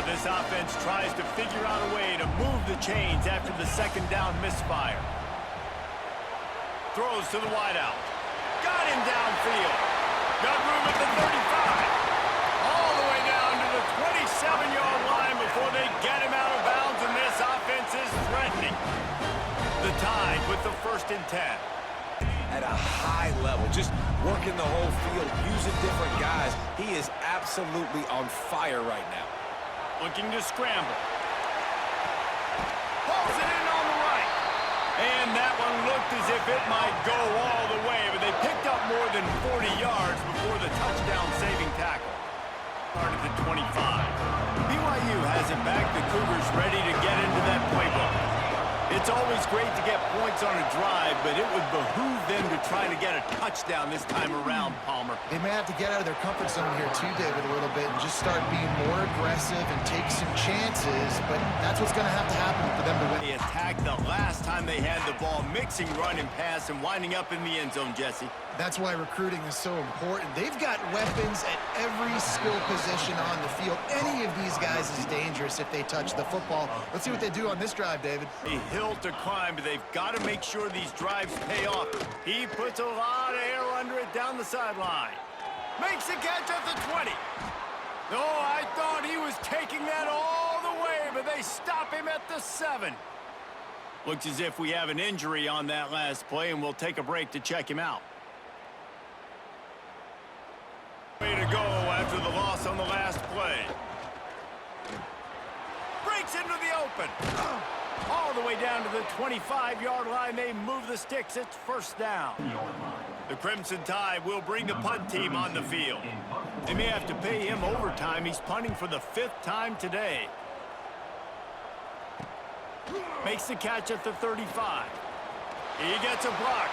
This offense tries to figure out a way to move the chains after the second down misfire. Throws to the wideout. Got him downfield. Got room at the 35. All the way down to the 27-yard line before they get him out of bounds, and this offense is threatening. The Tide with the 1st and 10. At a high level, just working the whole field, using different guys. He is absolutely on fire right now. Looking to scramble. Pulls it in on the right. And that one looked as if it might go all the way, but they picked up more than 40 yards before the touchdown-saving tackle. Part of the 25. BYU has it back. The Cougars ready to get into that playbook. It's always great to get points on a drive, but it would behoove them to try to get a touchdown this time around, Palmer. They may have to get out of their comfort zone here too, David, a little bit and just start being more aggressive and take some chances, but that's what's going to happen for them to win. They attacked the last time they had the ball, mixing run and pass and winding up in the end zone, Jesse. That's why recruiting is so important. They've got weapons at every skill position on the field. Any of these guys is dangerous if they touch the football. Let's see what they do on this drive, David. A hill to climb, but they've got to make sure these drives pay off. He puts a lot of air under it down the sideline. Makes a catch at the 20. No, I thought he was taking that all the way, but they stop him at the 7. Looks as if we have an injury on that last play, and we'll take a break to check him out. Way to go after the loss on the last play. Breaks into the open. All the way down to the 25-yard line. They move the sticks. It's 1st down. The Crimson Tide will bring the punt team on the field. They may have to pay him overtime. He's punting for the 5th time today. Makes the catch at the 35. He gets a block.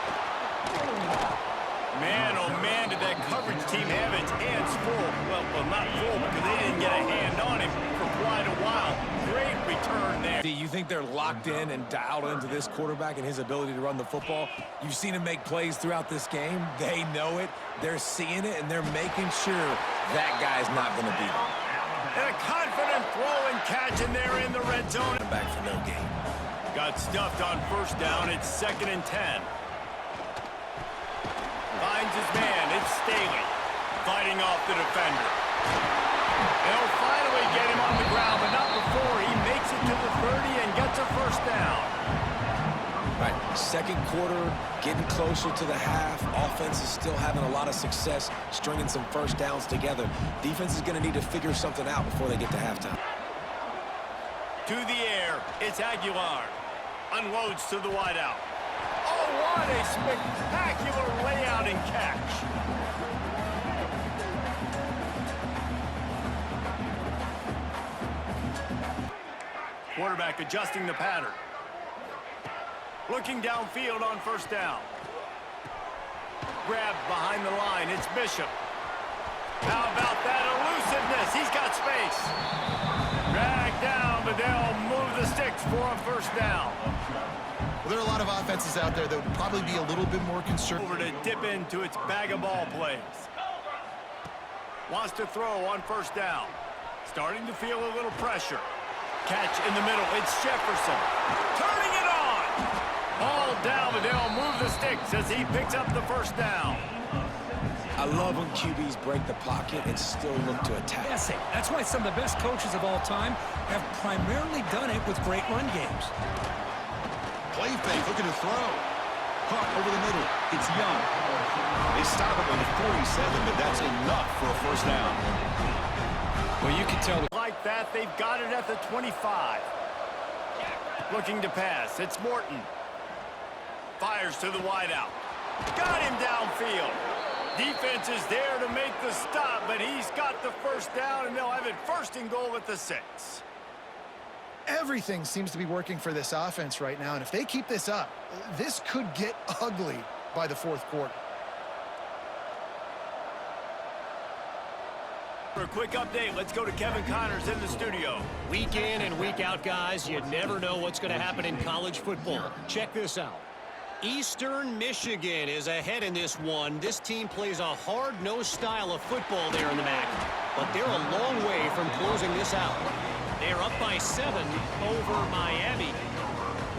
Man, oh man, did that coverage team have its hands full. Well, not full because they didn't get a hand on him for quite a while. Great return there. Do you think they're locked in and dialed into this quarterback and his ability to run the football? You've seen him make plays throughout this game. They know it. They're seeing it, and they're making sure that guy's not going to beat them. And a confident throw and catch, and they're in the red zone. Back for no gain. Got stuffed on 1st down. It's 2nd and 10. Finds his man. It's Staley fighting off the defender. They'll finally get him on the ground, but not before he makes it to the 30 and gets a 1st down. Right, 2nd quarter, getting closer to the half. Offense is still having a lot of success stringing some 1st downs together. Defense is going to need to figure something out before they get to halftime. To the air, it's Aguilar. Unloads to the wideout. Oh, what a spectacular layout and catch. Quarterback adjusting the pattern. Looking downfield on 1st down. Grabbed behind the line. It's Bishop. How about that elusiveness? He's got space. Dragged down, but they'll move the sticks for a 1st down. Well, there are a lot of offenses out there that would probably be a little bit more concerned. Over to dip into its bag of ball plays. Wants to throw on 1st down. Starting to feel a little pressure. Catch in the middle. It's Jefferson. Turning it on. Ball down, but they'll move the sticks as he picks up the 1st down. I love when QBs break the pocket and still look to attack. Yes, that's why some of the best coaches of all time have primarily done it with great run games. Play fake, looking to throw. Caught over the middle. It's Young. They stop him on the 47, but that's enough for a 1st down. Well, you can tell. Like that, they've got it at the 25. Looking to pass. It's Morton. Fires to the wideout. Got him downfield. Defense is there to make the stop, but he's got the 1st down, and they'll have it 1st and goal at the 6. Everything seems to be working for this offense right now, and if they keep this up, this could get ugly by the 4th quarter. For a quick update, let's go to Kevin Connors in the studio. Week in and week out, guys, you never know what's going to happen in college football. Check this out. Eastern Michigan is ahead in this one. This team plays a hard-nosed style of football there in the MAC, but they're a long way from closing this out. They are up by 7 over Miami.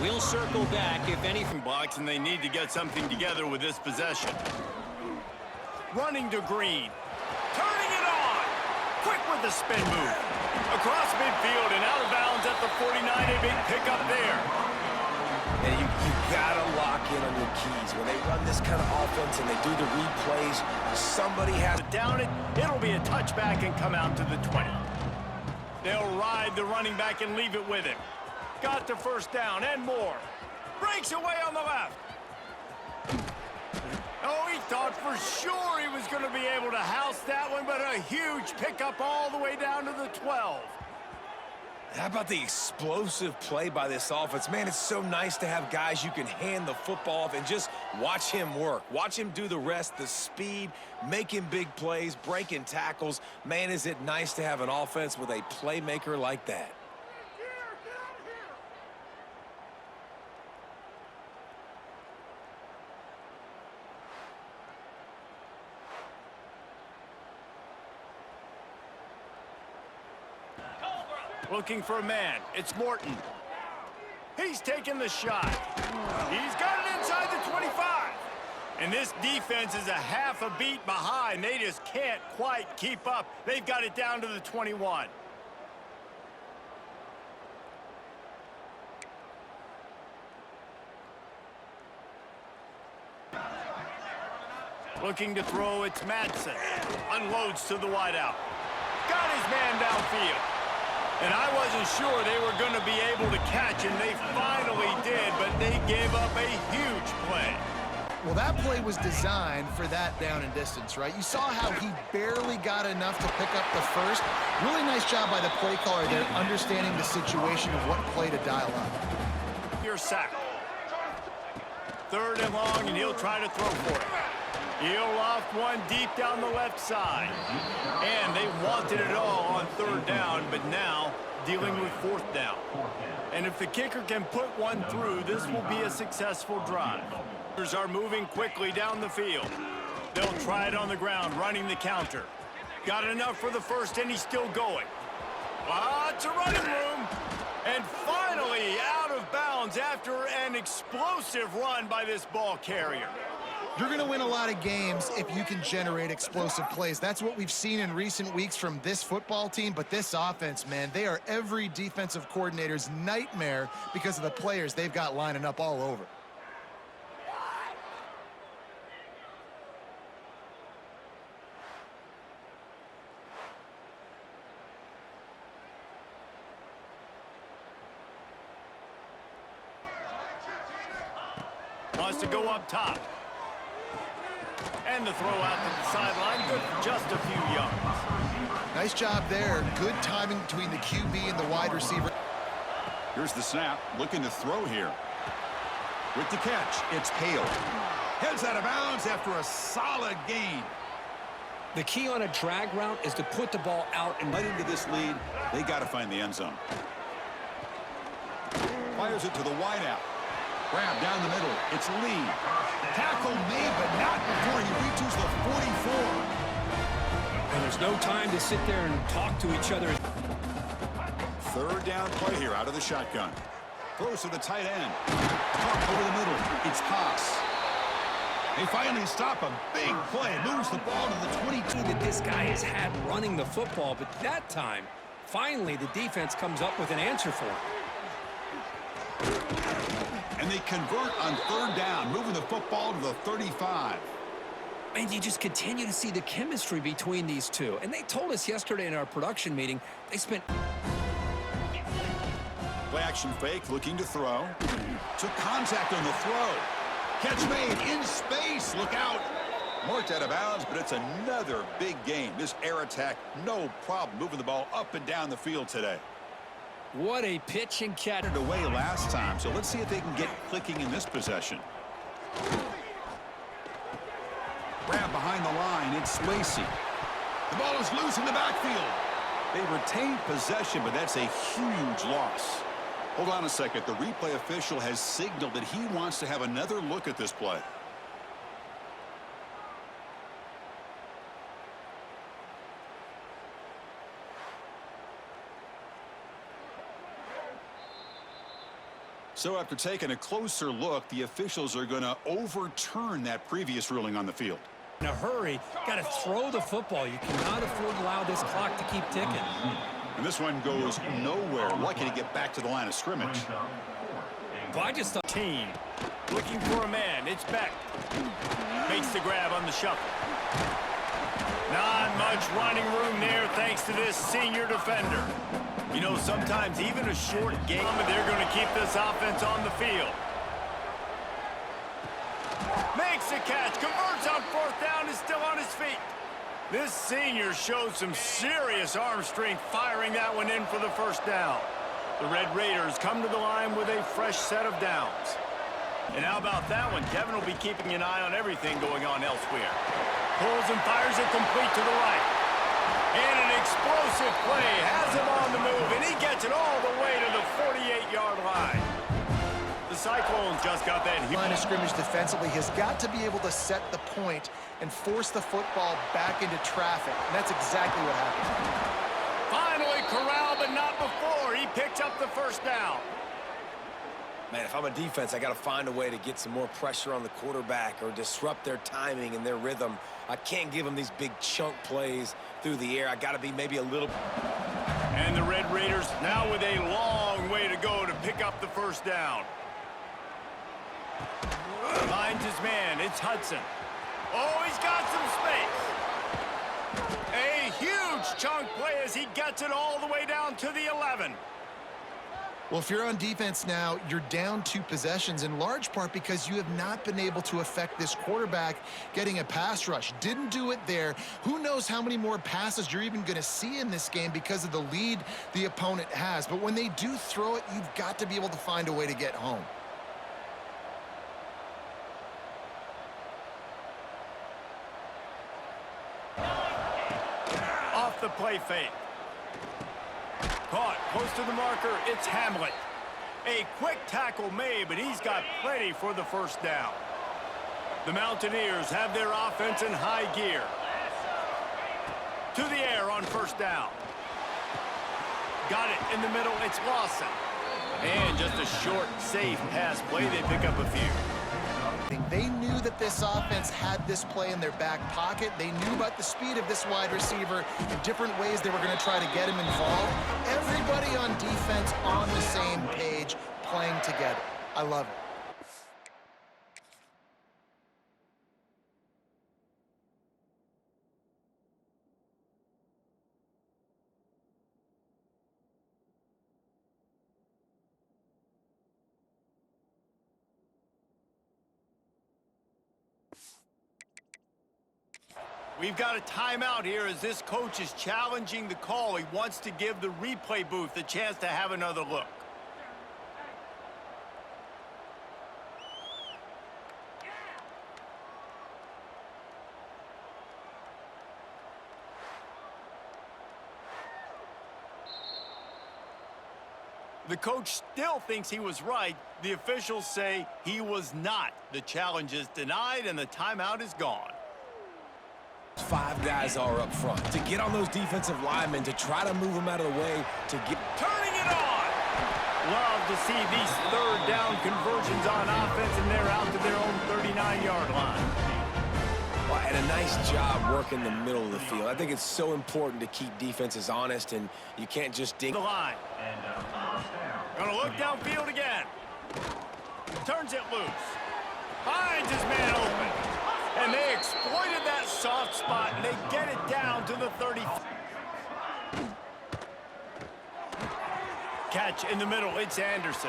We'll circle back if anything. Box, and they need to get something together with this possession. Running to Green. Turning it on. Quick with the spin move. Across midfield and out of bounds at the 49. A big pickup there. And you got to lock in on your keys. When they run this kind of offense and they do the replays, somebody has to down it. It'll be a touchback and come out to the 20. They'll ride the running back and leave it with him. Got the first down and more. Breaks away on the left. Oh, he thought for sure he was going to be able to house that one, but a huge pickup all the way down to the 12. How about the explosive play by this offense? Man, it's so nice to have guys you can hand the football off and just watch him work. Watch him do the rest, the speed, making big plays, breaking tackles. Man, is it nice to have an offense with a playmaker like that. Looking for a man. It's Morton. He's taking the shot. He's got it inside the 25. And this defense is a half a beat behind. They just can't quite keep up. They've got it down to the 21. Looking to throw, it's Madsen. Unloads to the wideout. Got his man downfield. And I wasn't sure they were going to be able to catch, and they finally did, but they gave up a huge play. Well, that play was designed for that down and distance, right? You saw how he barely got enough to pick up the first. Really nice job by the play caller there, understanding the situation of what play to dial up. Your sack. 3rd and long, and he'll try to throw for it. He'll loft one deep down the left side. And they wanted it all on 3rd down, but now dealing with 4th down. And if the kicker can put one through, this will be a successful drive. Kickers are moving quickly down the field. They'll try it on the ground, running the counter. Got enough for the first, and he's still going. Lots of running room. And finally out of bounds after an explosive run by this ball carrier. You're going to win a lot of games if you can generate explosive plays. That's what we've seen in recent weeks from this football team, but this offense, man, they are every defensive coordinator's nightmare because of the players they've got lining up all over. Wants to go up top. And the throw out to the sideline, good for just a few yards. Nice job there. Good timing between the QB and the wide receiver. Here's the snap, looking to throw here. With the catch, it's Hale. Heads out of bounds after a solid gain. The key on a drag route is to put the ball out and Right into this lead, they got to find the end zone. Fires it to the wideout. Grab down the middle. It's Lee. Tackle made, but not before he reaches the 44. and there's no time to sit there and talk to each other. 3rd down play here out of the shotgun. Throws to the tight end. Caught over the middle. It's Haas. They finally stop a big play. Moves the ball to the 22. That this guy has had running the football, but that time, finally, the defense comes up with an answer for him. And they convert on 3rd down, moving the football to the 35. And you just continue to see the chemistry between these two. And they told us yesterday in our production meeting, they spent... Play action fake, looking to throw. Took contact on the throw. Catch made in space. Look out. Marked out of bounds, but it's another big game. This air attack, no problem moving the ball up and down the field today. What a pitch and catch. It away last time, so let's see if they can get clicking in this possession. Grab behind the line, it's Lacey. The ball is loose in the backfield. They retain possession, but that's a huge loss. Hold on a second. The replay official has signaled that he wants to have another look at this play. So after taking a closer look, the officials are going to overturn that previous ruling on the field. In a hurry, got to throw the football. You cannot afford to allow this clock to keep ticking. And this one goes nowhere. Lucky to get back to the line of scrimmage. Well, I just thought Team looking for a man. It's Beck. Makes the grab on the shuffle. Not much running room there thanks to this senior defender. You know, sometimes even a short game, they're going to keep this offense on the field. Makes the catch, converts on fourth down, is still on his feet. This senior shows some serious arm strength firing that one in for the first down. The Red Raiders come to the line with a fresh set of downs. And how about that one? Kevin will be keeping an eye on everything going on elsewhere. Pulls and fires it complete to the right. And an explosive play has him on the move, and he gets it all the way to the 48-yard line. The Cyclones just got that Line of scrimmage defensively has got to be able to set the point and force the football back into traffic, and that's exactly what happened. Finally corralled, but not before. He picks up the first down. Man, if I'm a defense, I got to find a way to get some more pressure on the quarterback or disrupt their timing and their rhythm. I can't give them these big chunk plays through the air. I got to be maybe a little... And the Red Raiders now with a long way to go to pick up the first down. Finds his man. It's Hudson. Oh, he's got some space. A huge chunk play as he gets it all the way down to the 11. Well, if you're on defense now, you're down 2 possessions in large part because you have not been able to affect this quarterback getting a pass rush. Didn't do it there. Who knows how many more passes you're even going to see in this game because of the lead the opponent has. But when they do throw it, you've got to be able to find a way to get home. Off the play fake. Caught, close to the marker, it's Hamlet. A quick tackle made, but he's got plenty for the first down. The Mountaineers have their offense in high gear. To the air on first down. Got it in the middle, it's Lawson. And just a short, safe pass play, they pick up a few. They knew that this offense had this play in their back pocket. They knew about the speed of this wide receiver and different ways they were going to try to get him involved. Everybody on defense on the same page, playing together. I love it. We've got a timeout here as this coach is challenging the call. He wants to give the replay booth a chance to have another look. The coach still thinks he was right. The officials say he was not. The challenge is denied and the timeout is gone. 5 guys are up front. To get on those defensive linemen, to try to move them out of the way, to get... Turning it on! Love to see these third down conversions on offense, and they're out to their own 39-yard line. Well, and a nice job working the middle of the field. I think it's so important to keep defenses honest, and you can't just ding... The line. Gonna look downfield again. Turns it loose. Finds his man open. And they exploited that soft spot, and they get it down to the 30. Catch in the middle, it's Anderson.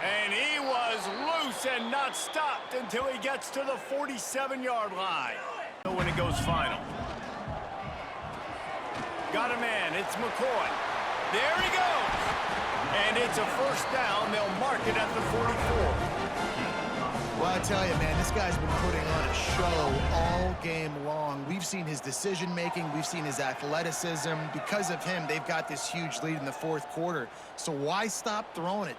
And he was loose and not stopped until he gets to the 47-yard line. When it goes final. Got a man, it's McCoy. There he goes. And it's a first down. They'll mark it at the 44. Well, I tell you, man, this guy's been putting on a show all game long. We've seen his decision-making. We've seen his athleticism. Because of him, they've got this huge lead in the fourth quarter. So why stop throwing it?